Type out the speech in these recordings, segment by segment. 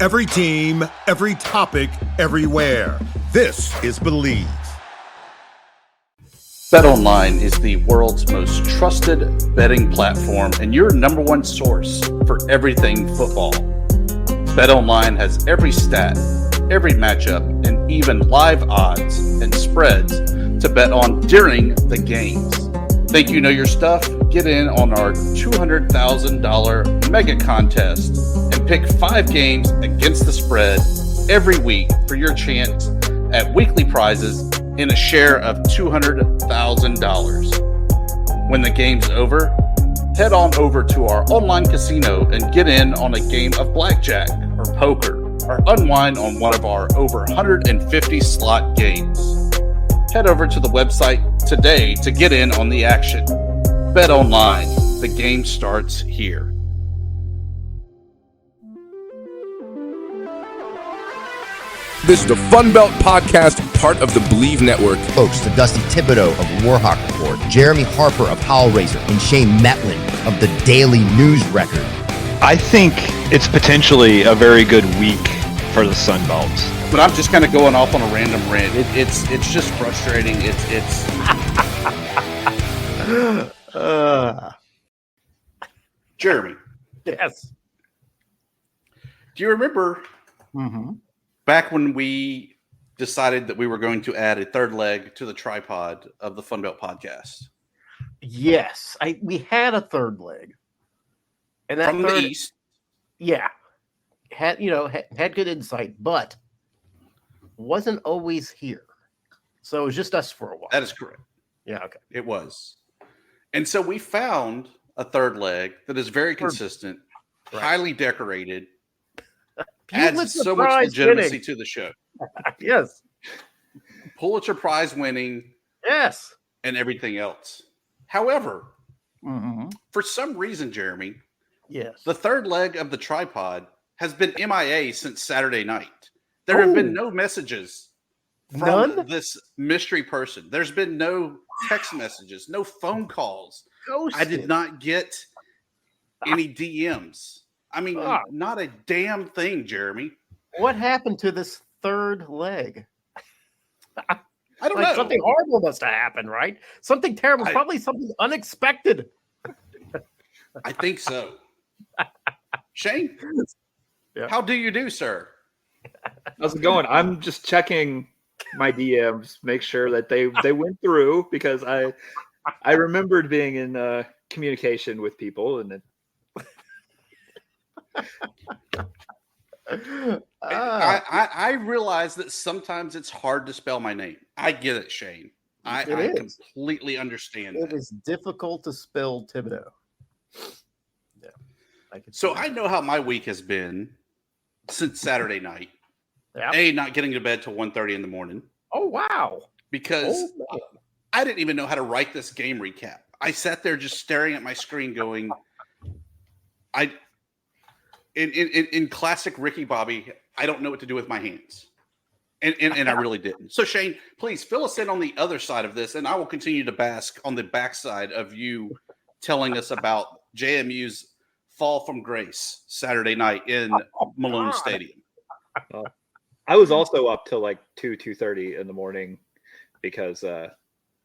Every team, every topic, everywhere. This is Believe. BetOnline is the world's most trusted betting platform and your number one source for everything football. BetOnline has every stat, every matchup, and even live odds and spreads to bet on during the games. Think you know your stuff? Get in on our $200,000 mega contest and pick 5 games against the spread every week for your chance at weekly prizes and a share of $200,000. When the game's over, head on over to our online casino and get in on a game of blackjack or poker or unwind on one of our over 150 slot games. Head over to the website today to get in on the action. Bet online. The game starts here. This is the Fun Belt Podcast, part of the Believe Network. Folks, the Dusty Thibodeaux of Warhawks Report, Jeremy Harper of Howlraiser, and Shane Mettlen of the Daily News Record. I think it's potentially a very good week for the Sun Belt. But I'm just kind of going off on a random rant. It's just frustrating. It's Jeremy. Yes. Do you remember back when we decided that we were going to add a third leg to the tripod of the Fun Belt Podcast? Yes. We had a third leg. And that from the East. Yeah. Had good insight, but wasn't always here. So it was just us for a while. That is correct. Yeah, okay. It was. And so we found a third leg that is very consistent, highly decorated, adds so much legitimacy to the show. Yes. Pulitzer Prize winning. Yes. And everything else. However, for some reason, Jeremy, yes, the third leg of the tripod has been MIA since Saturday night. There have been no messages from this mystery person. There's been no text messages, no phone calls. Ghosted. I did not get any DMs. I mean, not a damn thing, Jeremy. What happened to this third leg? I don't know. Something horrible must have happened, right? Something terrible, probably something unexpected. I think so. Shane? Yeah. How do you do, sir? How's it going? I'm just checking my DMs, make sure that they went through, because I remembered being in communication with people, and I realize that sometimes it's hard to spell my name. I get it, Shane. I completely understand that. It is difficult to spell Thibodeaux. Yeah. I know how my week has been since Saturday night. Yep. Not getting to bed till 1:30 in the morning. Oh, wow. Because I didn't even know how to write this game recap. I sat there just staring at my screen going, in classic Ricky Bobby, I don't know what to do with my hands. And I really didn't. So, Shane, please fill us in on the other side of this, and I will continue to bask on the backside of you telling us about JMU's fall from grace Saturday night in Malone Stadium. I was also up till like 2:30 in the morning because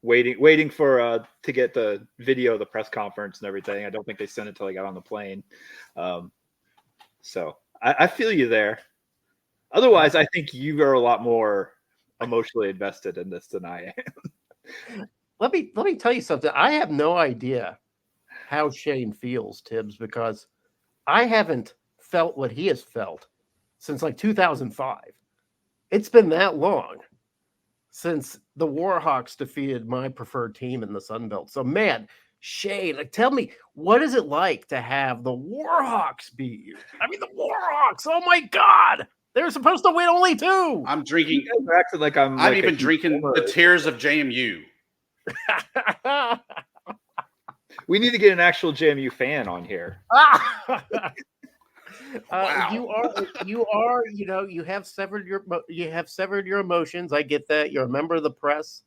waiting for to get the video of the press conference and everything. I don't think they sent it till I got on the plane. So I feel you there. Otherwise, I think you are a lot more emotionally invested in this than I am. Let me tell you something. I have no idea how Shane feels, Tibbs, because I haven't felt what he has felt since like 2005. It's been that long since the Warhawks defeated my preferred team in the Sun Belt. So, man, Shane, tell me, what is it like to have the Warhawks beat you? I mean, the Warhawks, oh my God. They're supposed to win only 2. I'm drinking. You guys are acting like I'm even drinking the tears of JMU. We need to get an actual JMU fan on here. Wow. You have severed your emotions. I get that. You're a member of the press.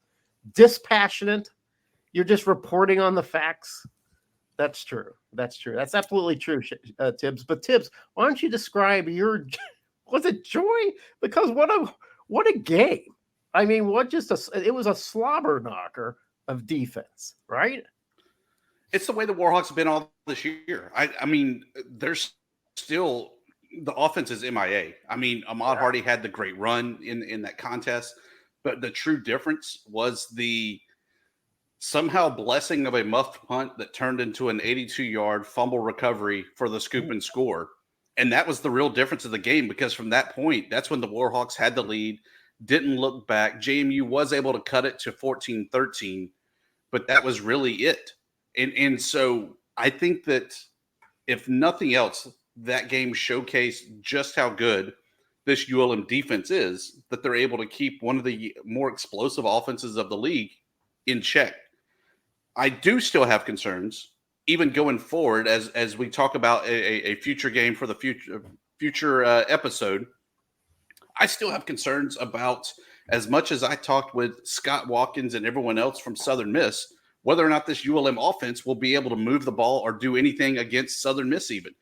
Dispassionate. You're just reporting on the facts. That's true. That's absolutely true, Tibbs. But Tibbs, why don't you describe Was it joy? Because what a game. I mean, it was a slobber knocker of defense, right? It's the way the Warhawks have been all this year. I mean, there's still the offense is MIA. I mean, Ahmad Hardy had the great run in that contest, but the true difference was the somehow blessing of a muffed punt that turned into an 82-yard fumble recovery for the scoop and score. And that was the real difference of the game, because from that point, that's when the Warhawks had the lead, didn't look back. JMU was able to cut it to 14-13, but that was really it. And so I think that if nothing else, that game showcased just how good this ULM defense is, that they're able to keep one of the more explosive offenses of the league in check. I do still have concerns, even going forward, as we talk about a future game for the future episode. I still have concerns about, as much as I talked with Scott Watkins and everyone else from Southern Miss, whether or not this ULM offense will be able to move the ball or do anything against Southern Miss. Even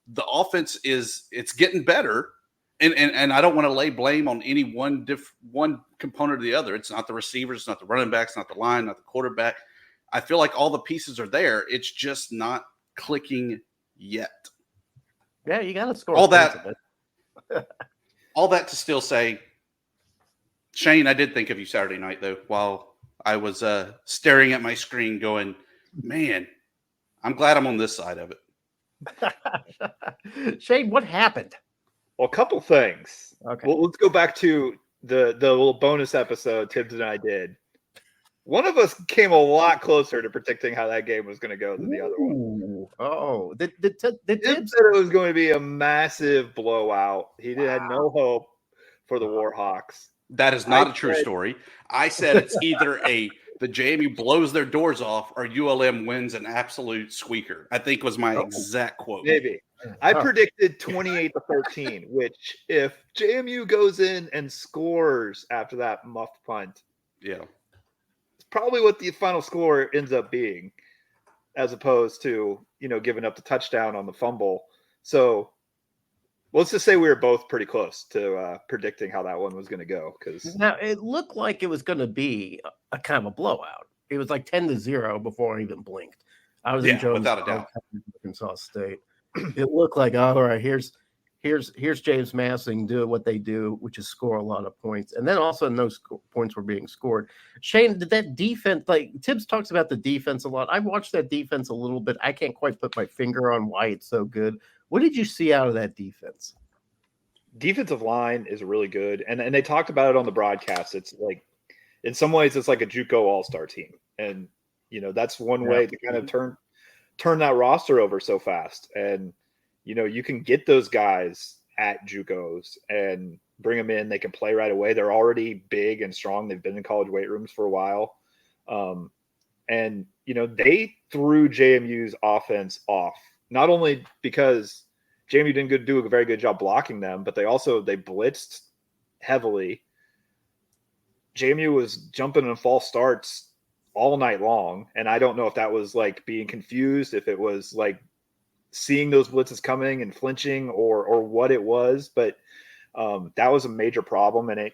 the offense it's getting better, and I don't want to lay blame on any one component or the other. It's not the receivers, it's not the running backs, not the line, not the quarterback. I feel like all the pieces are there. It's just not clicking yet. Yeah, you got to score all that to still say, Shane, I did think of you Saturday night, though, while I was staring at my screen going, man, I'm glad I'm on this side of it. Shane, what happened? Well, a couple things. Okay. Well, let's go back to the little bonus episode Tibbs and I did. One of us came a lot closer to predicting how that game was going to go than the other one. Oh, the Tibbs said it was going to be a massive blowout. He had no hope for the Warhawks. That is not a true story. I said it's either the JMU blows their doors off or ULM wins an absolute squeaker, I think was my exact quote. Maybe. I predicted 28-13, which if JMU goes in and scores after that muffed punt, yeah, it's probably what the final score ends up being, as opposed to, giving up the touchdown on the fumble. So let's just say we were both pretty close to predicting how that one was going to go. Because now it looked like it was going to be a kind of a blowout. It was like 10-0 before I even blinked. I was in Jones, without a doubt, Arkansas State. It looked like, all right, here's James Massing doing what they do, which is score a lot of points, and then also no points were being scored. Shane, did that defense, like Tibbs talks about the defense a lot? I watched that defense a little bit. I can't quite put my finger on why it's so good. What did you see out of that defense? Defensive line is really good, and they talked about it on the broadcast. It's like, in some ways, it's like a JUCO all-star team, and that's one way to kind of turn that roster over so fast. And you can get those guys at JUCOs and bring them in. They can play right away. They're already big and strong. They've been in college weight rooms for a while, and they threw JMU's offense off, not only because JMU didn't do a very good job blocking them, but they blitzed heavily. JMU was jumping in false starts all night long. And I don't know if that was like being confused, if it was like seeing those blitzes coming and flinching or what it was, but that was a major problem. And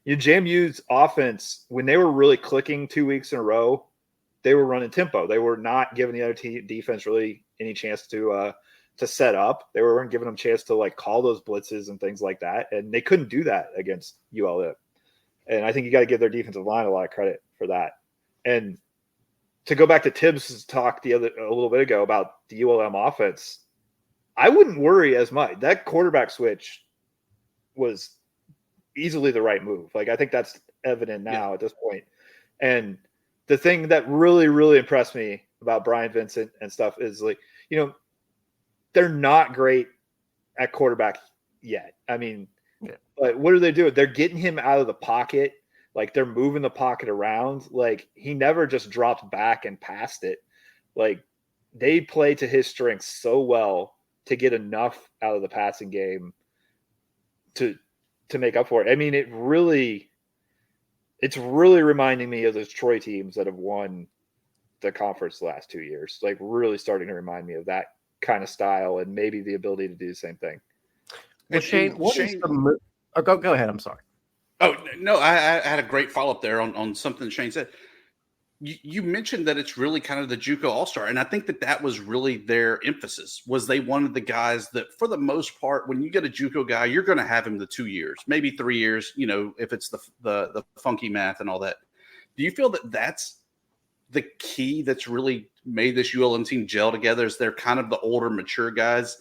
JMU's offense, when they were really clicking 2 weeks in a row, they were running tempo. They were not giving the other defense really any chance to set up. They weren't giving them a chance to like call those blitzes and things like that. And they couldn't do that against ULM. And I think you got to give their defensive line a lot of credit for that. And to go back to Tibbs' talk a little bit ago about the ULM offense, I wouldn't worry as much. That quarterback switch was easily the right move. Like, I think that's evident now at this point. And the thing that really, really impressed me about Brian Vincent and stuff is like, they're not great at quarterback yet. I mean, but what are they doing? They're getting him out of the pocket. Like, they're moving the pocket around. Like, he never just dropped back and passed it. Like, they play to his strengths so well to get enough out of the passing game to make up for it. I mean, it's really reminding me of those Troy teams that have won the conference the last 2 years. Like, really starting to remind me of that kind of style and maybe the ability to do the same thing. Well, Shane, what is the move? Oh, go ahead. I'm sorry. Oh, no, I had a great follow-up there on something Shane said. You mentioned that it's really kind of the JUCO all-star, and I think that was really their emphasis, was they wanted the guys that, for the most part, when you get a JUCO guy, you're going to have him the 2 years, maybe 3 years, if it's the funky math and all that. Do you feel that that's the key that's really made this ULM team gel together, is they're kind of the older, mature guys,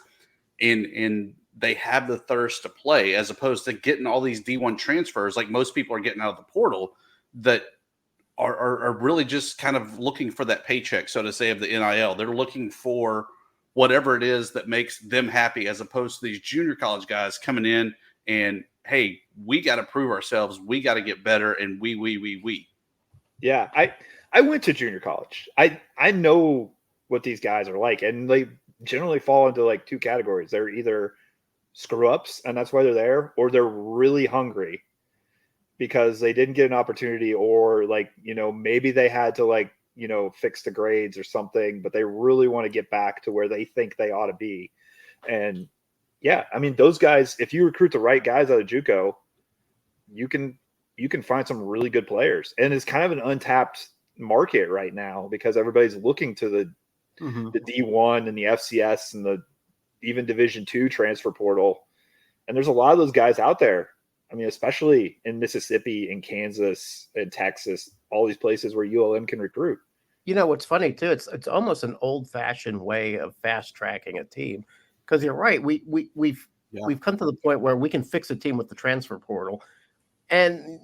and they have the thirst to play, as opposed to getting all these D1 transfers like most people are getting out of the portal that are really just kind of looking for that paycheck, so to say, of the NIL. They're looking for whatever it is that makes them happy, as opposed to these junior college guys coming in and, hey, we got to prove ourselves. We got to get better. And we. Yeah. I went to junior college. I know what these guys are like, and they generally fall into like two categories. They're either screw ups, and that's why they're there, or they're really hungry because they didn't get an opportunity, or maybe they had to fix the grades or something, but they really want to get back to where they think they ought to be. And yeah, I mean, those guys, if you recruit the right guys out of JUCO, you can find some really good players. And it's kind of an untapped market right now because everybody's looking to the D1 and the FCS and the even Division II transfer portal. And there's a lot of those guys out there. I mean, especially in Mississippi and Kansas and Texas, all these places where ULM can recruit. What's funny too, it's almost an old-fashioned way of fast-tracking a team, because you're right. We've come to the point where we can fix a team with the transfer portal. And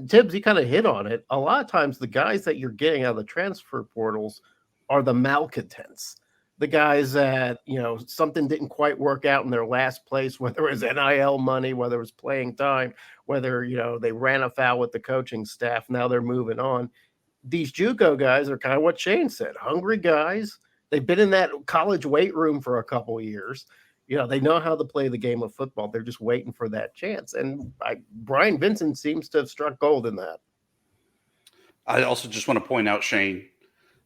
Tibbs, you kind of hit on it. A lot of times the guys that you're getting out of the transfer portals are the malcontents. The guys that, something didn't quite work out in their last place, whether it was NIL money, whether it was playing time, whether, they ran afoul with the coaching staff. Now they're moving on. These JUCO guys are kind of what Shane said, hungry guys. They've been in that college weight room for a couple of years. They know how to play the game of football. They're just waiting for that chance. And Brian Vincent seems to have struck gold in that. I also just want to point out, Shane,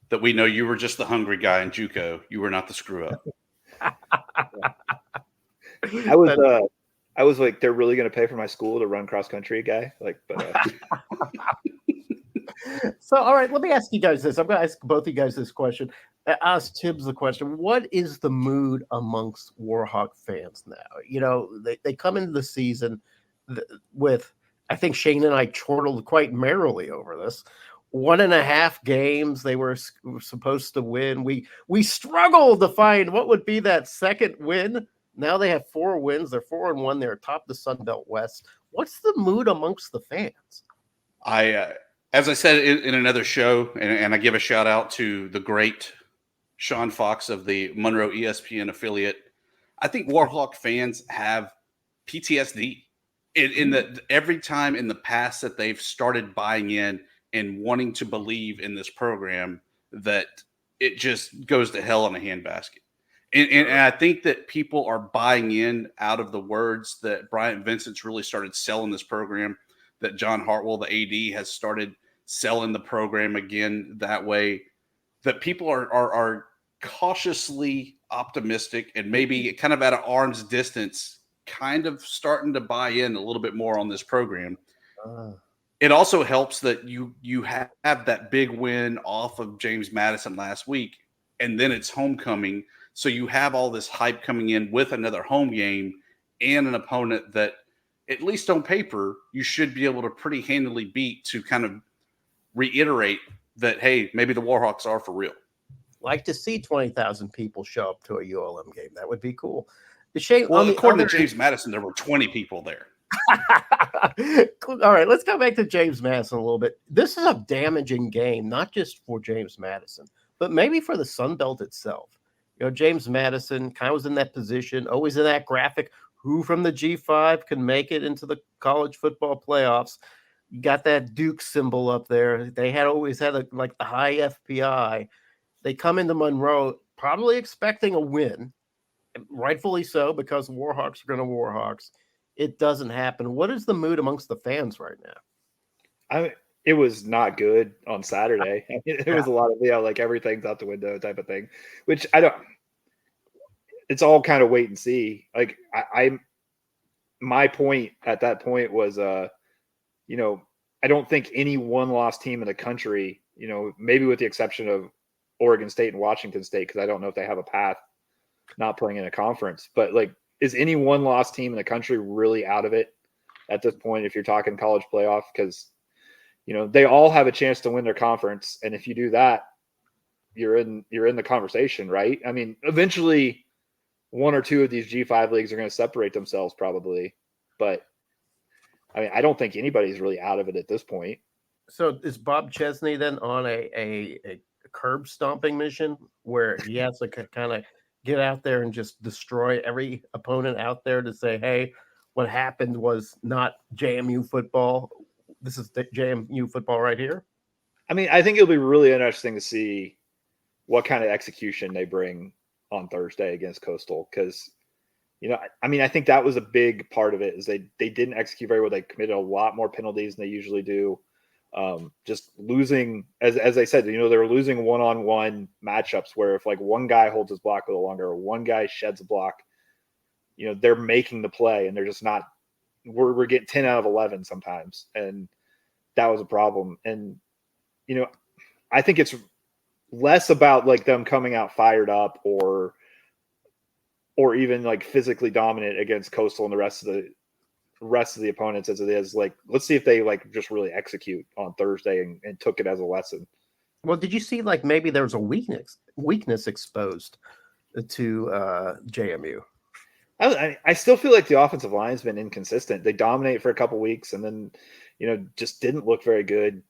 that we know you were just the hungry guy in JUCO. You were not the screw up. I was like, they're really going to pay for my school to run cross country guy. So, all right, let me ask you guys this. I'm going to ask both of you guys this question. Ask Tibbs the question. What is the mood amongst Warhawk fans now? They come into the season with, I think Shane and I chortled quite merrily over this. 1.5 games they were supposed to win. We struggled to find what would be that second win. Now they have 4 wins. They're 4-1. They're atop the Sun Belt West. What's the mood amongst the fans? As I said in another show, and I give a shout out to the great Sean Fox of the Monroe ESPN affiliate, I think Warhawk fans have PTSD. Every time in the past that they've started buying in and wanting to believe in this program, that it just goes to hell in a handbasket. And I think that people are buying in out of the words that Bryant Vincent's really started selling this program, that John Hartwell, the AD, has started selling the program again that way, that people are cautiously optimistic and maybe kind of at an arm's distance, kind of starting to buy in a little bit more on this program. It also helps that you have that big win off of James Madison last week, and then it's homecoming. So you have all this hype coming in with another home game and an opponent that, at least on paper, you should be able to pretty handily beat, to kind of reiterate that, hey, maybe the Warhawks are for real. Like to see 20,000 people show up to a ULM game. That would be cool. Shane, well, according to James Madison, there were 20 people there. All right, let's go back to James Madison a little bit. This is a damaging game, not just for James Madison, but maybe for the Sun Belt itself. James Madison kind of was in that position, always in that graphic, who from the G5 can make it into the college football playoffs. You got that Duke symbol up there. They always had the high FPI. They come into Monroe probably expecting a win, rightfully so, because the Warhawks are going to Warhawks. It doesn't happen. What is the mood amongst the fans right now? It was not good on Saturday. It was a lot of, everything's out the window type of thing, which it's all kind of wait and see. my point at that point was, you know, I don't think any one-loss team in the country, you know, maybe with the exception of Oregon State and Washington State, because I don't know if they have a path not playing in a conference, but like, is any one-loss team in the country really out of it at this point if you're talking college playoff? Because, you know, they all have a chance to win their conference, and if you do that, you're in the conversation, right? I mean, eventually one or two of these G5 leagues are going to separate themselves probably, but I mean, I don't think anybody's really out of it at this point. So is Bob Chesney then on a curb stomping mission where he has to kind of get out there and just destroy every opponent out there to say, hey, what happened was not JMU football. This is the JMU football right here. I mean, I think it'll be really interesting to see what kind of execution they bring on Thursday against Coastal, because, you know, I mean, I think that was a big part of it is they didn't execute very well. They committed a lot more penalties than they usually do. Just losing, as I said, you know, they were losing one-on-one matchups where if like one guy holds his block a little longer or one guy sheds a block, you know, they're making the play and they're just not, we're getting 10 out of 11 sometimes. And that was a problem. And, you know, I think it's less about like them coming out fired up or even like physically dominant against Coastal and the rest of the opponents as it is like, let's see if they like just really execute on Thursday and took it as a lesson. Well, did you see like maybe there was a weakness exposed to JMU? I still feel like the offensive line's been inconsistent. They dominate for a couple weeks and then, you know, just didn't look very good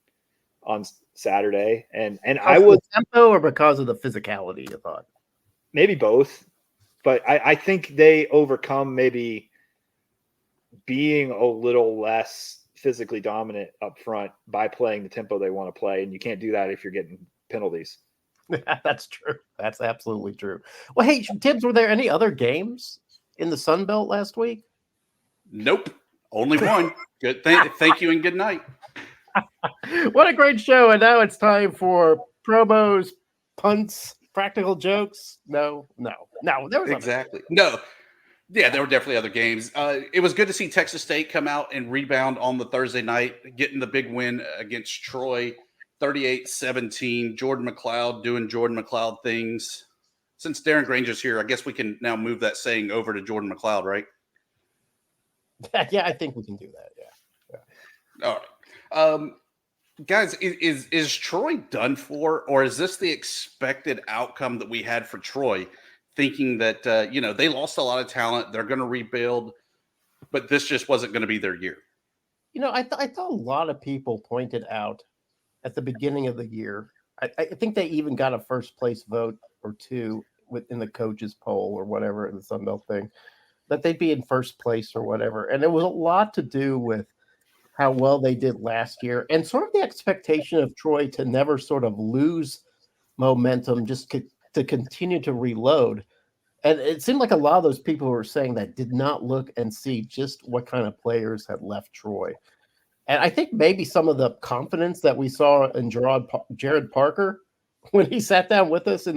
on Saturday. And I was tempo or because of the physicality, you thought? Maybe both, but I think they overcome maybe being a little less physically dominant up front by playing the tempo they want to play. And you can't do that if you're getting penalties. That's true. That's absolutely true. Well, hey, Tibbs, were there any other games in the Sun Belt last week? Nope. Only one. Good. Thank you and good night. What a great show. And now it's time for promos, punts, practical jokes. No. There was exactly. No. Yeah, there were definitely other games. It was good to see Texas State come out and rebound on the Thursday night, getting the big win against Troy, 38-17. Jordan McLeod doing Jordan McLeod things. Since Darren Granger's here, I guess we can now move that saying over to Jordan McLeod, right? Yeah, I think we can do that. Yeah. All right. Guys, is Troy done for, or is this the expected outcome that we had for Troy? Thinking that, you know, they lost a lot of talent. They're going to rebuild, but this just wasn't going to be their year. You know, I thought a lot of people pointed out at the beginning of the year. I think they even got a first place vote or two within the coaches poll or whatever in the Sun Belt thing, that they'd be in first place or whatever. And it was a lot to do with how well they did last year and sort of the expectation of Troy to never sort of lose momentum, just to continue to reload. And it seemed like a lot of those people who were saying that did not look and see just what kind of players had left Troy. And I think maybe some of the confidence that we saw in Jared Parker when he sat down with us at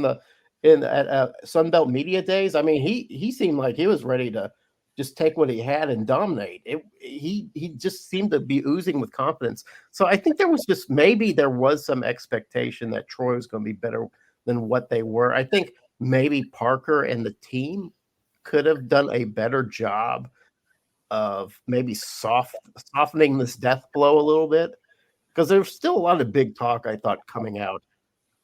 Sunbelt Media Days. I mean, he seemed like he was ready to just take what he had and dominate. He just seemed to be oozing with confidence. So I think there was some expectation that Troy was going to be better than what they were. I think maybe Parker and the team could have done a better job of maybe softening this death blow a little bit, because there's still a lot of big talk, I thought, coming out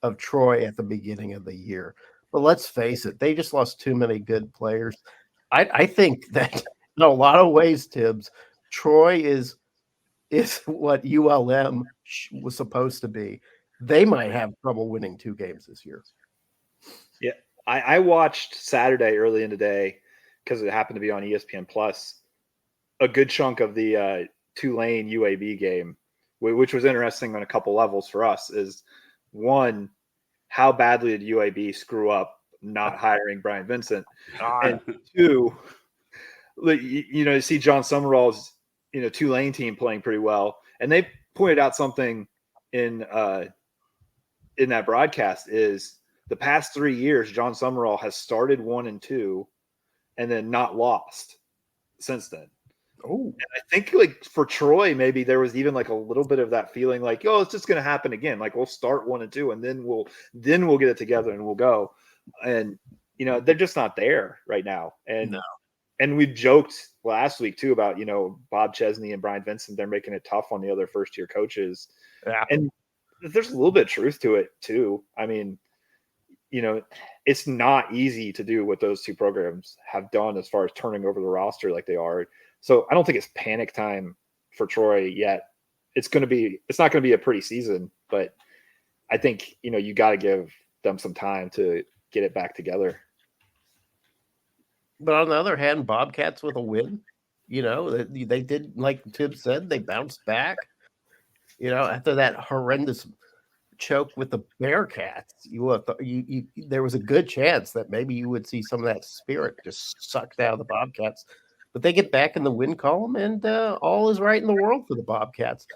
of Troy at the beginning of the year. But let's face it, they just lost too many good players. I think that in a lot of ways, Tibbs, Troy is what ULM was supposed to be. They might have trouble winning 2 games this year. Yeah, I watched Saturday early in the day because it happened to be on ESPN Plus. A good chunk of the Tulane UAB game, which was interesting on a couple levels for us, is one, how badly did UAB screw up not hiring Brian Vincent, and two, you see John Summerall's Tulane team playing pretty well, and they pointed out something in that broadcast is the past 3 years John Summerall has started 1-2 and then not lost since then. Oh, I think like for Troy, maybe there was even like a little bit of that feeling like, oh, it's just going to happen again. Like we'll start 1-2 and then we'll get it together and we'll go. And they're just not there right now. And we joked last week too about Bob Chesney and Brian Vincent. They're making it tough on the other first year coaches. yeah. And there's a little bit of truth to it too. I mean, it's not easy to do what those two programs have done as far as turning over the roster like they are. So I don't think it's panic time for Troy yet. It's not going to be a pretty season, but I think, you got to give them some time to get it back together. But on the other hand, Bobcats with a win, they did, like Tibbs said, they bounced back, after that horrendous choke with the Bearcats. There was a good chance that maybe you would see some of that spirit just sucked out of the Bobcats. But they get back in the win column, and all is right in the world for the Bobcats.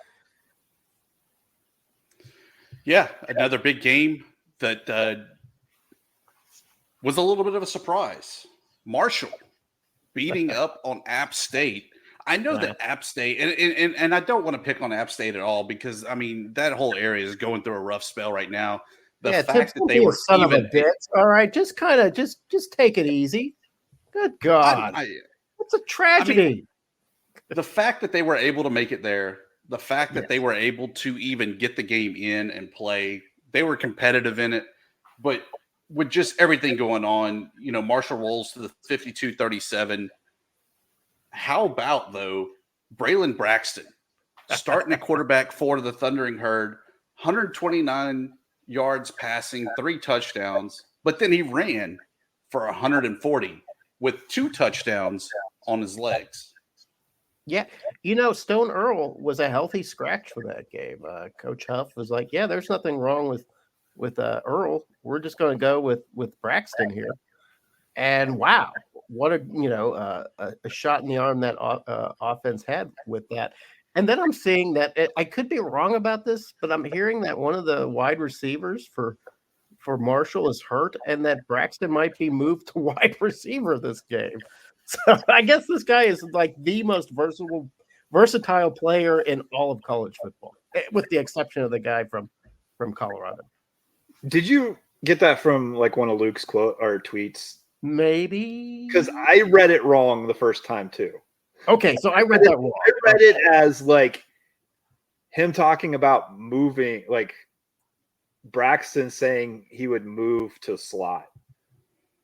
Yeah, another big game that was a little bit of a surprise. Marshall beating up on App State. I know that App State, and I don't want to pick on App State at all because, I mean, that whole area is going through a rough spell right now. The fact that they were son of a bitch. All right, just kind of just take it easy. Good God. It's a tragedy. I mean, the fact that they were able to make it there, the fact that they were able to even get the game in and play, they were competitive in it. But with just everything going on, Marshall rolls to the 52-37. How about, though, Braylon Braxton starting at quarterback for the Thundering Herd, 129 yards passing, 3 touchdowns, but then he ran for 140 with 2 touchdowns on his legs. Yeah. Stone Earl was a healthy scratch for that game. Coach Huff was like, yeah, there's nothing wrong with Earl. We're just going to go with Braxton here. And wow, what a shot in the arm that offense had with that. And then I'm seeing that I could be wrong about this, but I'm hearing that one of the wide receivers for Marshall is hurt, and that Braxton might be moved to wide receiver this game. So I guess this guy is like the most versatile player in all of college football, with the exception of the guy from Colorado. Did you get that from like one of Luke's quote or tweets? Maybe, because I read it wrong the first time too. Okay, so I read that wrong. I read it as like him talking about moving, like Braxton saying he would move to slot,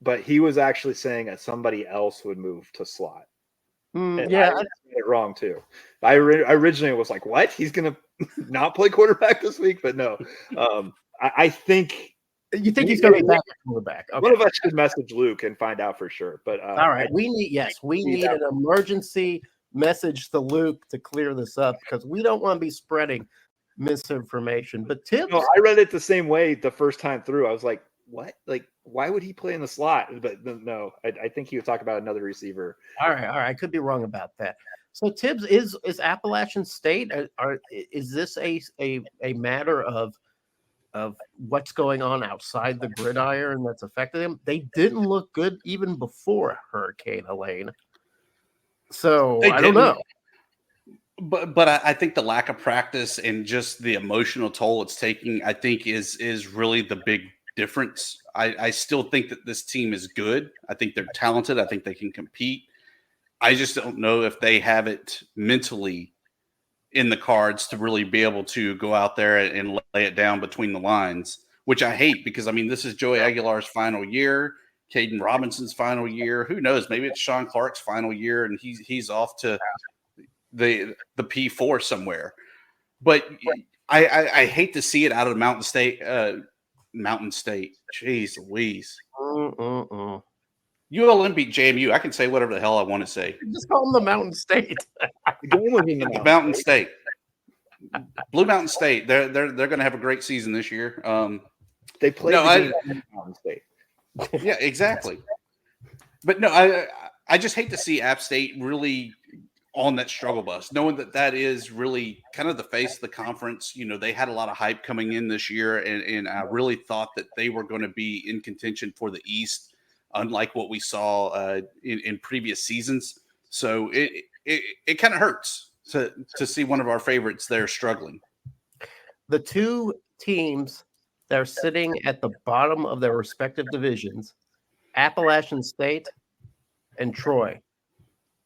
but he was actually saying that somebody else would move to slot. Yeah, I read it wrong too. I originally was like, "What? He's gonna not play quarterback this week?" But no, I think. You think he's going to be back at quarterback? Okay. One of us should message Luke and find out for sure. But all right, we need an emergency message to Luke to clear this up because we don't want to be spreading misinformation. But Tibbs, no, I read it the same way the first time through. I was like, "What? Like, why would he play in the slot?" But no, I think he was talking about another receiver. All right, I could be wrong about that. So Tibbs, is Appalachian State? Is this a matter of what's going on outside the gridiron that's affected them? They didn't look good even before Hurricane Helene. So I don't know. But I think the lack of practice and just the emotional toll it's taking, I think is really the big difference. I still think that this team is good. I think they're talented. I think they can compete. I just don't know if they have it mentally in the cards to really be able to go out there and lay it down between the lines, which I hate because, I mean, this is Joey Aguilar's final year, Caden Robinson's final year. Who knows? Maybe it's Sean Clark's final year and he's off to the P4 somewhere. But I hate to see it out of Mountain State. Jeez Louise. ULM beat JMU. I can say whatever the hell I want to say. Just call them the Mountain State. The Mountain State. Blue Mountain State. They're going to have a great season this year. They play Mountain State. Yeah, exactly. But no, I just hate to see App State really on that struggle bus, knowing that is really kind of the face of the conference. You know, they had a lot of hype coming in this year, and I really thought that they were going to be in contention for the East, unlike what we saw in previous seasons. So it kind of hurts to see one of our favorites there struggling. The two teams that are sitting at the bottom of their respective divisions, Appalachian State and Troy,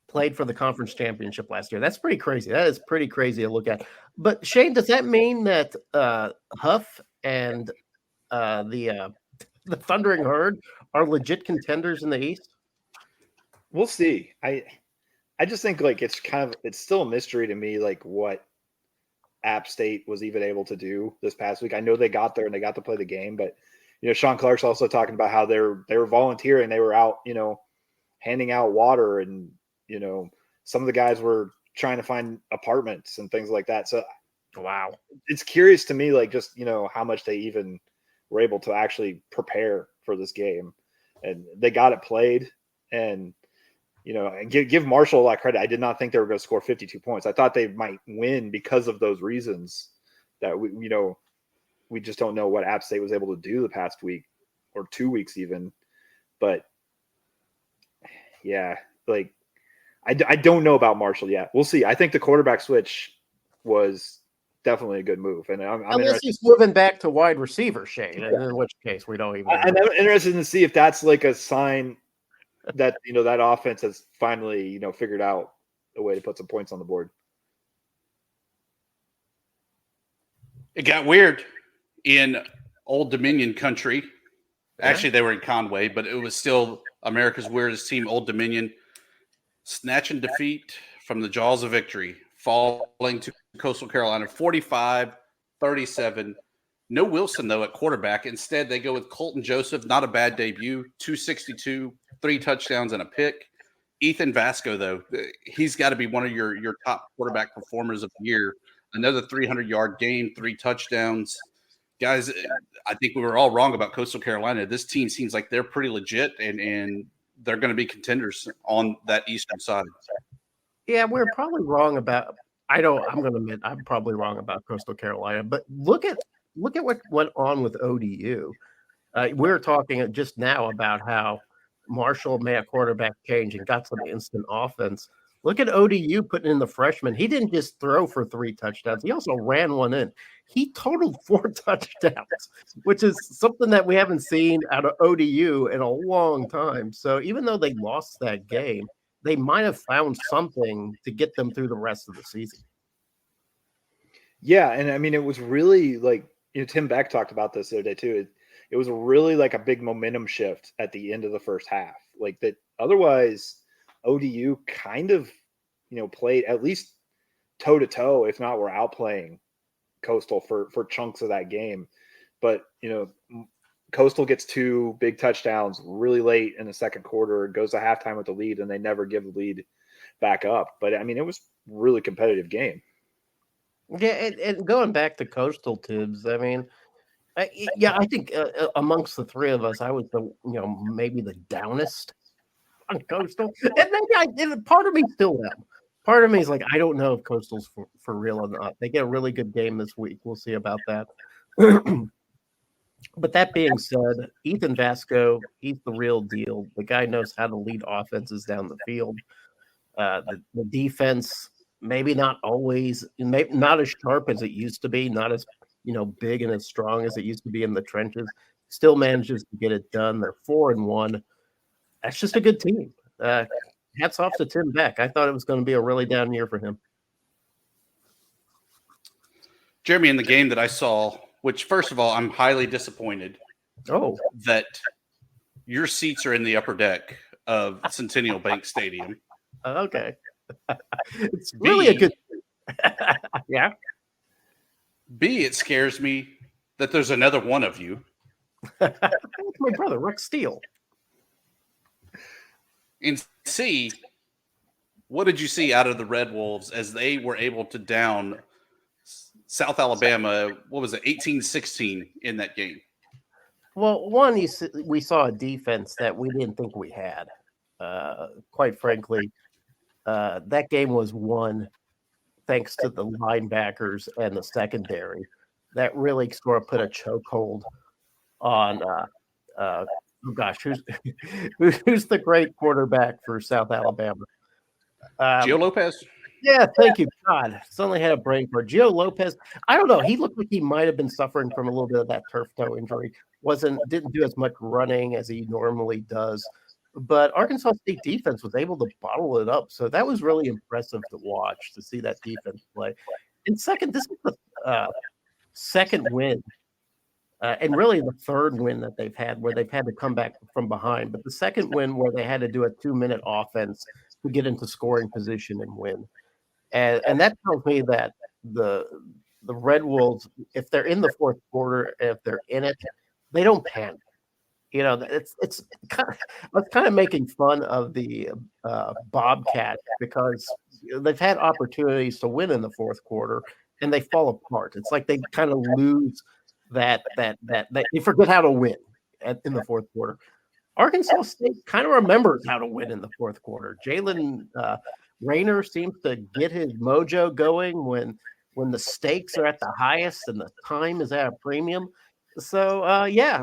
played for the conference championship last year. That's pretty crazy. That is pretty crazy to look at. But Shane, does that mean that Huff and the Thundering Herd are legit contenders in the East? We'll see. I just think like it's still a mystery to me, like what App State was even able to do this past week. I know they got there and they got to play the game, but Sean Clark's also talking about how they were volunteering. They were out, handing out water, and some of the guys were trying to find apartments and things like that. So wow, it's curious to me, like just how much they even were able to actually prepare for this game, and they got it played. And and give Marshall a lot of credit. I did not think they were going to score 52 points. I thought they might win because of those reasons that we just don't know what App State was able to do the past week or 2 weeks even. But yeah, like I don't know about Marshall yet. We'll see. I think the quarterback switch was definitely a good move. And I'm unless he's moving back to wide receiver, Shane, in which case we don't even know. I'm interested to see if that's like a sign that that offense has finally figured out a way to put some points on the board. It got weird in Old Dominion country. Actually, they were in Conway, but it was still America's weirdest team, Old Dominion, snatching defeat from the jaws of victory, falling to Coastal Carolina 45-37. No Wilson, though, at quarterback. Instead, they go with Colton Joseph. Not a bad debut. 262, 3 touchdowns and a pick. Ethan Vasco, though, he's got to be one of your top quarterback performers of the year. Another 300-yard game, 3 touchdowns. Guys, I think we were all wrong about Coastal Carolina. This team seems like they're pretty legit, and they're going to be contenders on that eastern side. Yeah, we're probably wrong about – I'm going to admit I'm probably wrong about Coastal Carolina. But look at what went on with ODU. We were talking just now about how Marshall made a quarterback change and got some instant offense. Look at ODU putting in the freshman. He didn't just throw for 3 touchdowns. He also ran one in. He totaled 4 touchdowns, which is something that we haven't seen out of ODU in a long time. So even though they lost that game, they might have found something to get them through the rest of the season. Yeah, and I mean, it was really like Tim Beck talked about this the other day too. It was really like a big momentum shift at the end of the first half. Like that, otherwise ODU kind of, played at least toe to toe, if not were outplaying Coastal for chunks of that game. But, Coastal gets 2 big touchdowns really late in the second quarter, goes to halftime with the lead, and they never give the lead back up. But I mean, it was a really competitive game. Yeah, and going back to Coastal, Tibbs, I mean, I think amongst the three of us, I was maybe the downest on Coastal. And maybe part of me still am. Part of me is like, I don't know if Coastal's for real or not. They get a really good game this week. We'll see about that. But that being said, Ethan Vasco, he's the real deal. The guy knows how to lead offenses down the field. The defense, maybe not always, maybe not as sharp as it used to be, not as big and as strong as it used to be in the trenches, still manages to get it done. They're 4-1. That's just a good team. Hats off to Tim Beck. I thought it was going to be a really down year for him. Jeremy, in the game that I saw, which first of all, I'm highly disappointed that your seats are in the upper deck of Centennial Bank Stadium. Okay. It's really a good yeah. B, it scares me that there's another one of you. That's my brother, Rick Steele. And C, what did you see out of the Red Wolves as they were able to down South Alabama, what was it, 18-16 in that game? Well, one, we saw a defense that we didn't think we had. Quite frankly, that game was won thanks to the linebackers and the secondary. That really sort of put a chokehold on who's the great quarterback for South Alabama? Gio Lopez. Yeah, thank you, God. Suddenly had a brain for Gio Lopez. I don't know. He looked like he might have been suffering from a little bit of that turf toe injury. Didn't do as much running as he normally does. But Arkansas State defense was able to bottle it up. So that was really impressive to watch, to see that defense play. And second, this is the second win, and really the third win that they've had where they've had to come back from behind. But the second win where they had to do a 2-minute offense to get into scoring position and win. And that tells me that the Red Wolves, if they're in the fourth quarter, if they're in it, they don't panic. It's kind of, I was kind of making fun of the Bobcats because they've had opportunities to win in the fourth quarter and they fall apart. It's like they kind of lose that they forget how to win in the fourth quarter. Arkansas State kind of remembers how to win in the fourth quarter. Jalen Rayner seems to get his mojo going when the stakes are at the highest and the time is at a premium. So,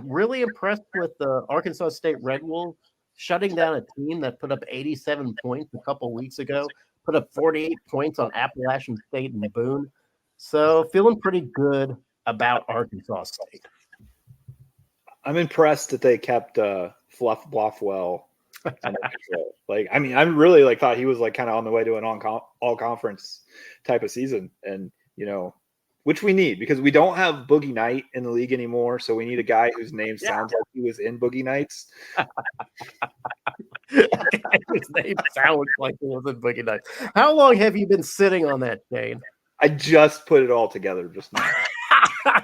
really impressed with the Arkansas State Red Wolves shutting down a team that put up 87 points a couple weeks ago, put up 48 points on Appalachian State and Boone. So, feeling pretty good about Arkansas State. I'm impressed that they kept Fluff Bloffwell under control. I really thought he was kind of on the way to an all conference type of season, and which we need because we don't have Boogie Knight in the league anymore. So we need a guy whose name sounds like he was in Boogie Nights. His name sounds like he was in Boogie Nights. How long have you been sitting on that, Shane? I just put it all together just now.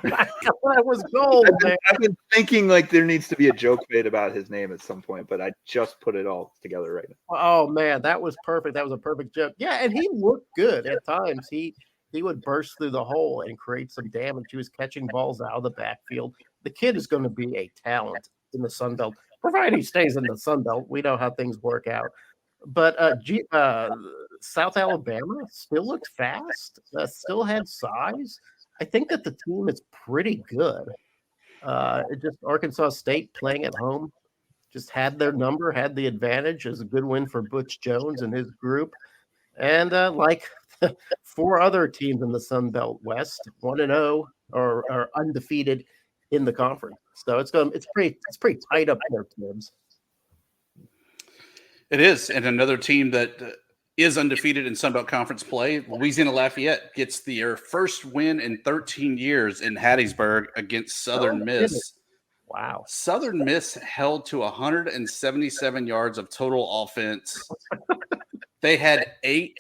That was gold, man. I've been thinking there needs to be a joke made about his name at some point, but I just put it all together right now. Oh man, that was perfect. That was a perfect joke. Yeah, and he looked good at times. He would burst through the hole and create some damage. He was catching balls out of the backfield. The kid is going to be a talent in the Sun Belt, provided he stays in the Sun Belt. We know how things work out. But South Alabama still looked fast, still had size. I think that the team is pretty good. It just Arkansas State playing at home just had their number, had the advantage. It was a good win for Butch Jones and his group. And like 4 other teams in the Sun Belt West, 1-0 or are undefeated in the conference. So it's pretty tight up there, Tibbs. It is, and another team that is undefeated in Sun Belt Conference play, Louisiana Lafayette gets their first win in 13 years in Hattiesburg against Southern Miss. Wow. Southern Miss held to 177 yards of total offense. They had 8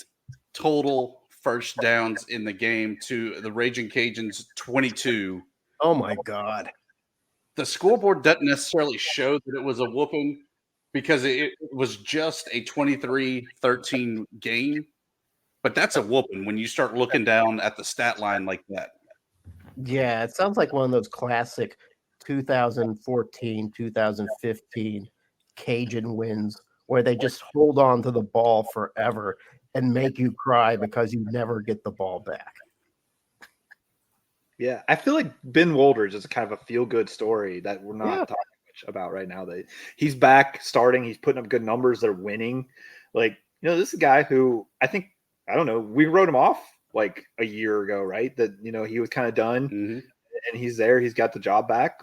total first downs in the game to the Raging Cajuns 22. Oh my God. The scoreboard doesn't necessarily show that it was a whooping because it was just a 23-13 game. But that's a whooping when you start looking down at the stat line like that. Yeah, it sounds like one of those classic 2014, 2015 Cajun wins where they just hold on to the ball forever and make you cry because you never get the ball back. Yeah, I feel like Ben Wolders is kind of a feel-good story that we're not talking much about right now. He's back starting. He's putting up good numbers. They're winning. This is a guy who we wrote him off a year ago, right? That, he was kind of done and he's there. He's got the job back.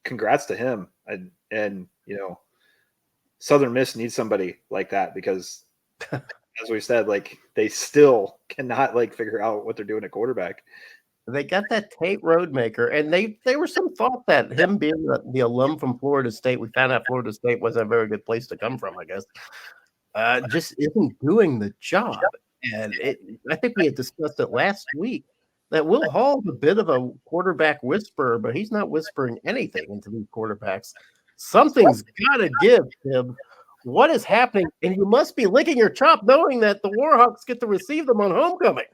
Congrats to him. And Southern Miss needs somebody like that because as we said, they still cannot figure out what they're doing at quarterback. They got that Tate Roadmaker, and they were some thought that him being the alum from Florida State, we found out Florida State wasn't a very good place to come from, I guess, just isn't doing the job. And I think we had discussed it last week that Will Hall's a bit of a quarterback whisperer, but he's not whispering anything into these quarterbacks. Something's got to give, Tim. What is happening? And you must be licking your chop knowing that the Warhawks get to receive them on homecoming.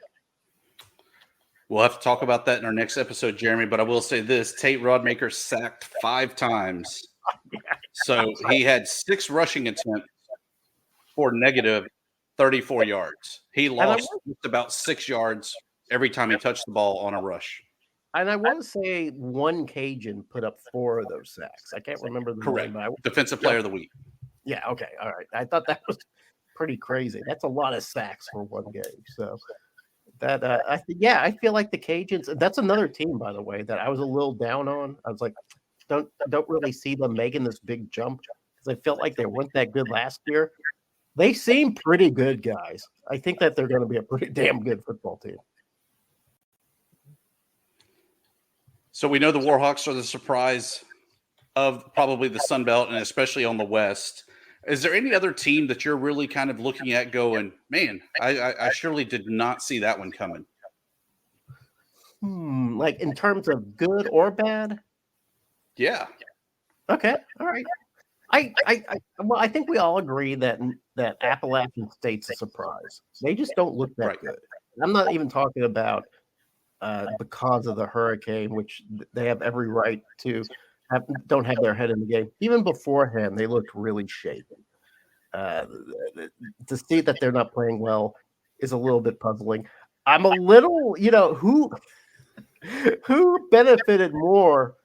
We'll have to talk about that in our next episode, Jeremy, but I will say this. Tate Rodmaker sacked 5 times. So he had 6 rushing attempts for negative 34 yards. He lost just about 6 yards every time he touched the ball on a rush. And I want to say one Cajun put up 4 of those sacks. I can't remember the Correct. name. Defensive player of the week. Yeah, okay, all right. I thought that was pretty crazy. That's a lot of sacks for one game. So that I feel like the Cajuns. That's another team, by the way, that I was a little down on. I was like, don't really see them making this big jump because I felt like they weren't that good last year. They seem pretty good, guys. I think that they're going to be a pretty damn good football team. So we know the Warhawks are the surprise of probably the Sun Belt, and especially on the West. Is there any other team that you're really kind of looking at going, man, I surely did not see that one coming? Like in terms of good or bad? Yeah. Okay. All right. I think we all agree that Appalachian State's a surprise. They just don't look that good. I'm not even talking about because of the hurricane, which they have every right to don't have their head in the game. Even beforehand, they looked really shaken. To see that they're not playing well is a little bit puzzling. I'm a little, who benefited more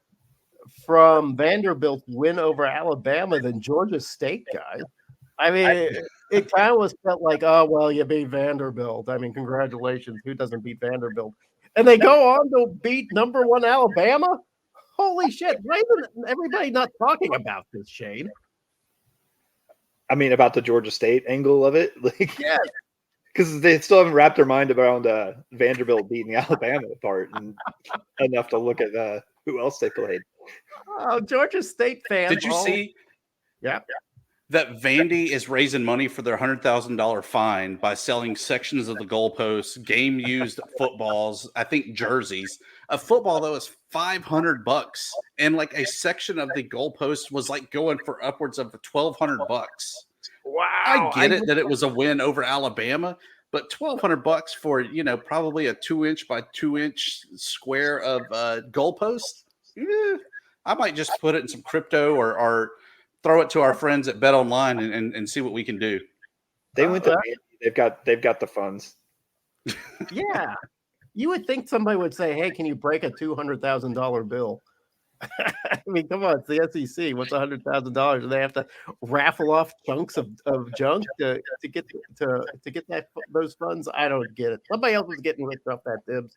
from Vanderbilt's win over Alabama than Georgia State, guys? I mean, it kind of was felt like, oh, well, you beat Vanderbilt. I mean, congratulations. Who doesn't beat Vanderbilt? And they go on to beat number 1 Alabama? Holy shit. Why isn't everybody not talking about this, Shane? I mean, about the Georgia State angle of it? Yeah. Because they still haven't wrapped their mind around Vanderbilt beating the Alabama part and enough to look at who else they played. Oh, Georgia State fans. Did you see that Vandy is raising money for their $100,000 fine by selling sections of the goalposts, game-used footballs, I think jerseys. A football, though, is $500, and like a section of the goalpost was like going for upwards of $1,200. Wow! I get it that it was a win over Alabama, but $1,200 for probably a 2-inch by 2-inch square of goalpost. I might just put it in some crypto or throw it to our friends at Bet Online and see what we can do. They went to Vandy. They've got the funds. Yeah. You would think somebody would say, hey, can you break a $200,000 bill? I mean, come on, it's the SEC. What's $100,000? And they have to raffle off chunks of junk to get those funds. I don't get it. Somebody else was getting ripped off that, Dibs.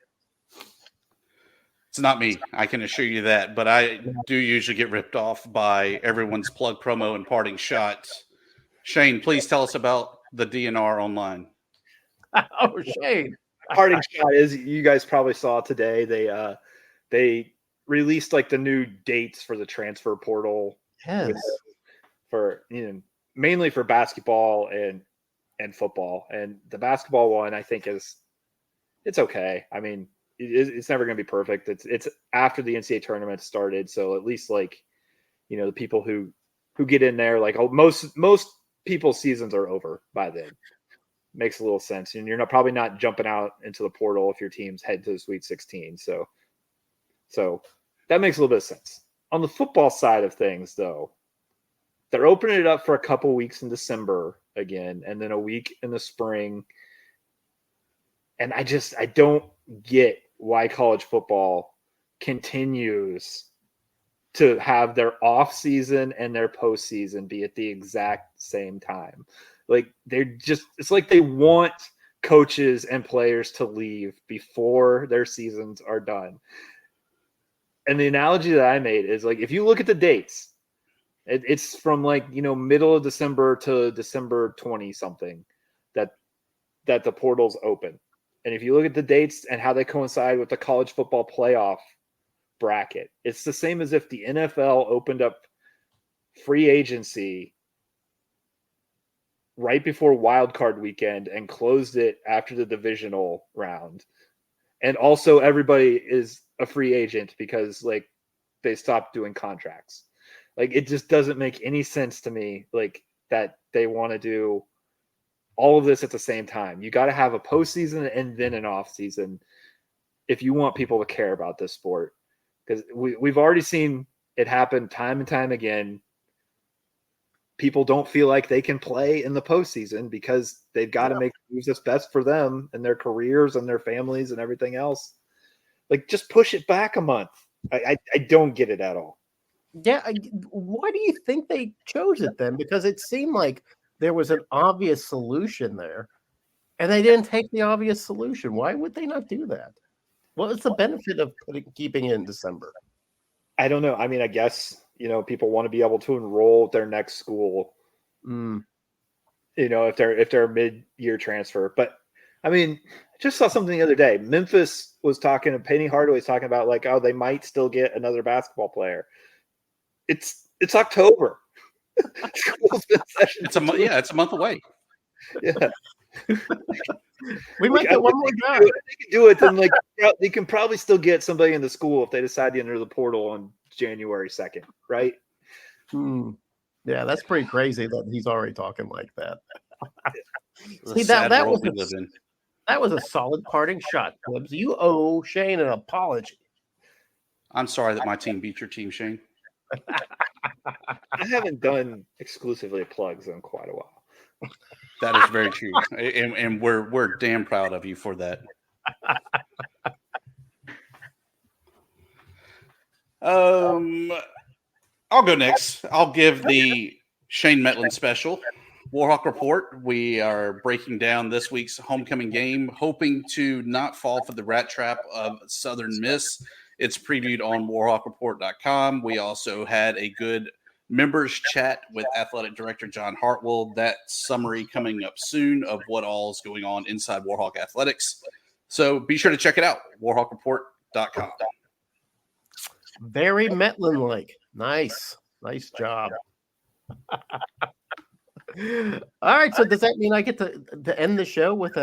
It's not me. I can assure you that. But I do usually get ripped off by everyone's plug promo and parting shots. Shane, please tell us about the DNR online. Oh, Shane. Parting shot is, you guys probably saw today, they released like the new dates for the transfer portal. Yes. For mainly for basketball and football. And the basketball one, I think it's okay. I mean, it's never going to be perfect. It's after the NCAA tournament started, so at least like the people who get in there, like most people's seasons are over by then. Makes a little sense, and you're probably not jumping out into the portal if your teams head to the Sweet 16. So that makes a little bit of sense. On the football side of things, though, they're opening it up for a couple weeks in December again, and then a week in the spring. And I don't get why college football continues to have their off season and their postseason be at the exact same time. Like it's like they want coaches and players to leave before their seasons are done. And the analogy that I made is like, if you look at the dates, it's from like, middle of December to December 20 something that the portal's open. And if you look at the dates and how they coincide with the college football playoff bracket, it's the same as if the NFL opened up free agency right before wild card weekend and closed it after the divisional round. And also everybody is a free agent because like they stopped doing contracts. Like it just doesn't make any sense to me, like that they want to do all of this at the same time. You got to have a postseason and then an off season if you want people to care about this sport, because we've already seen it happen time and time again. People don't feel like they can play in the postseason because they've got to make moves that's best for them and their careers and their families and everything else. Like, just push it back a month. I don't get it at all. Yeah. Why do you think they chose it then? Because it seemed like there was an obvious solution there, and they didn't take the obvious solution. Why would they not do that? What was the benefit of keeping it in December? I don't know. I mean, I guess, people want to be able to enroll at their next school, if they're a mid-year transfer. But I mean, I just saw something the other day. Memphis was talking, Penny Hardaway was talking about like, oh, they might still get another basketball player. It's October. School's been session. It's a month away. Yeah. We might get one more guy. They can do it, then like they can probably still get somebody in the school if they decide to enter the portal on January 2nd, right? Yeah, that's pretty crazy that he's already talking like that. See, that was a solid parting shot, Clibbs. You owe Shane an apology. I'm sorry that my team beat your team, Shane. I haven't done exclusively plugs in quite a while. That is very true, and we're damn proud of you for that. I'll go next. I'll give the Shane Mettlen special Warhawk report. We are breaking down this week's homecoming game, hoping to not fall for the rat trap of Southern Miss. It's previewed on warhawkreport.com. We also had a good members chat with athletic director John Hartwell. That summary coming up soon of what all is going on inside Warhawk athletics. So be sure to check it out, warhawkreport.com. Very Mettlen-like. Nice Nice job. All right. So does that mean I get to end the show with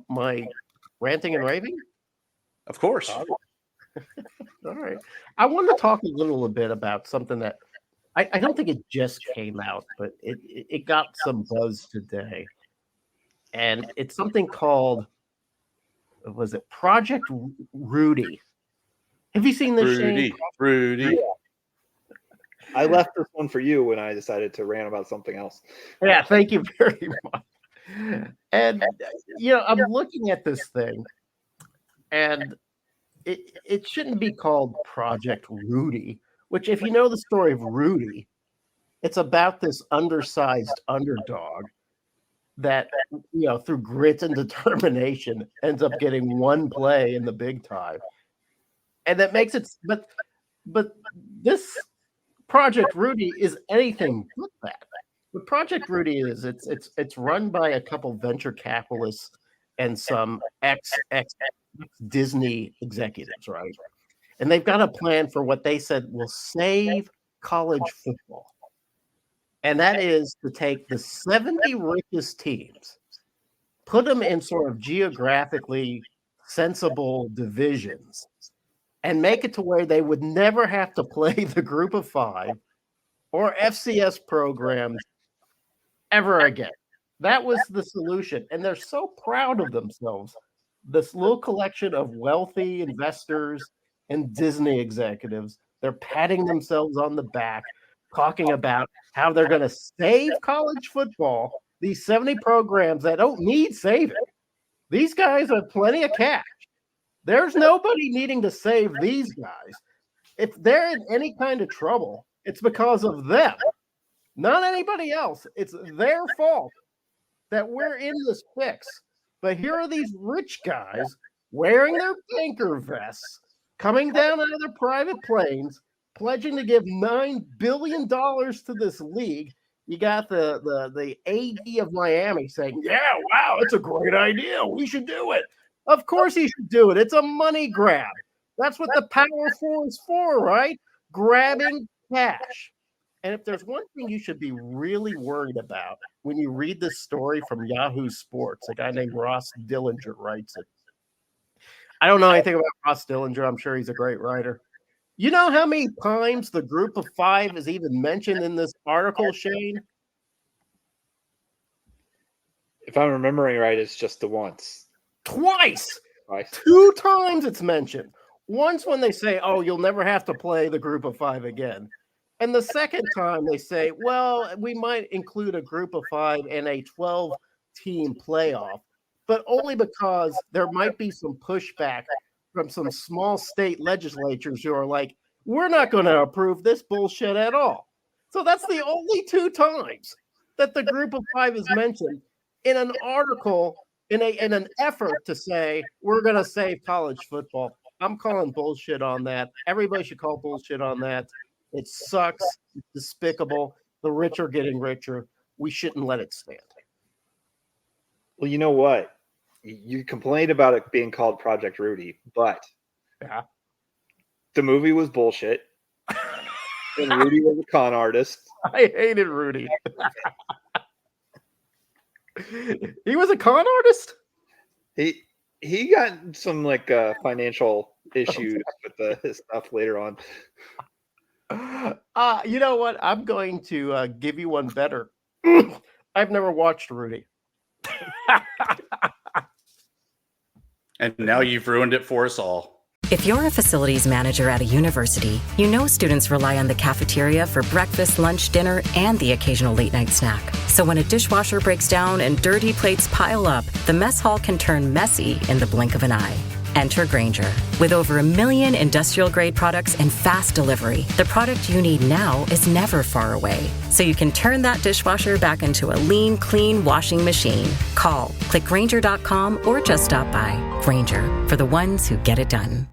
my ranting and raving? Of course. All right. I want to talk a little bit about something that I don't think it just came out, but it got some buzz today. And it's something called, was it Project Rudy? Have you seen this? Rudy. Yeah. I left this one for you when I decided to rant about something else. Yeah, thank you very much. And I'm looking at this thing, and it shouldn't be called Project Rudy, which, if you know the story of Rudy, it's about this undersized underdog that, through grit and determination ends up getting one play in the big time. And that makes it, but this Project Rudy is anything but that. What Project Rudy is, it's run by a couple venture capitalists and some ex Disney executives, right? And they've got a plan for what they said will save college football. And that is to take the 70 richest teams, put them in sort of geographically sensible divisions, and make it to where they would never have to play the Group of Five or FCS programs ever again. That was the solution. And they're so proud of themselves, this little collection of wealthy investors and Disney executives. They're patting themselves on the back, talking about how they're going to save college football, these 70 programs that don't need saving. These guys have plenty of cash. There's nobody needing to save these guys. If they're in any kind of trouble, it's because of them, not anybody else. It's their fault that we're in this fix. But here are these rich guys wearing their banker vests, coming down out of their private planes, pledging to give $9 billion to this league. You got the AD of Miami saying, yeah, wow, it's a great idea. We should do it. Of course he should do it. It's a money grab. That's what the Power Four is for, right? Grabbing cash. And if there's one thing you should be really worried about when you read this story from Yahoo Sports, a guy named Ross Dillinger writes it. I don't know anything about Ross Dillinger. I'm sure he's a great writer. You know how many times the Group of Five is even mentioned in this article, Shane? If I'm remembering right, it's just the once. Twice. 2 times it's mentioned. Once when they say, oh, you'll never have to play the Group of Five again. And the second time they say, well, we might include a Group of Five and a 12-team playoff, but only because there might be some pushback from some small state legislatures who are like, we're not going to approve this bullshit at all. So that's the only 2 times. that the group of five is mentioned in an article in an effort to say we're going to save college football. I'm calling bullshit on that. Everybody should call bullshit on that. It sucks. It's despicable. The rich are getting richer. We shouldn't let it stand. Well, you know what? You complained about it being called Project Rudy, but the movie was bullshit. And Rudy was a con artist. I hated Rudy. He was a con artist? He got some like financial issues with his stuff later on. You know what? I'm going to give you one better. I've never watched Rudy. And now you've ruined it for us all. If you're a facilities manager at a university, you know students rely on the cafeteria for breakfast, lunch, dinner, and the occasional late-night snack. So when a dishwasher breaks down and dirty plates pile up, the mess hall can turn messy in the blink of an eye. Enter Grainger. With over 1 million industrial-grade products and fast delivery, the product you need now is never far away. So you can turn that dishwasher back into a lean, clean washing machine. Call, click Grainger.com, or just stop by. Grainger, for the ones who get it done.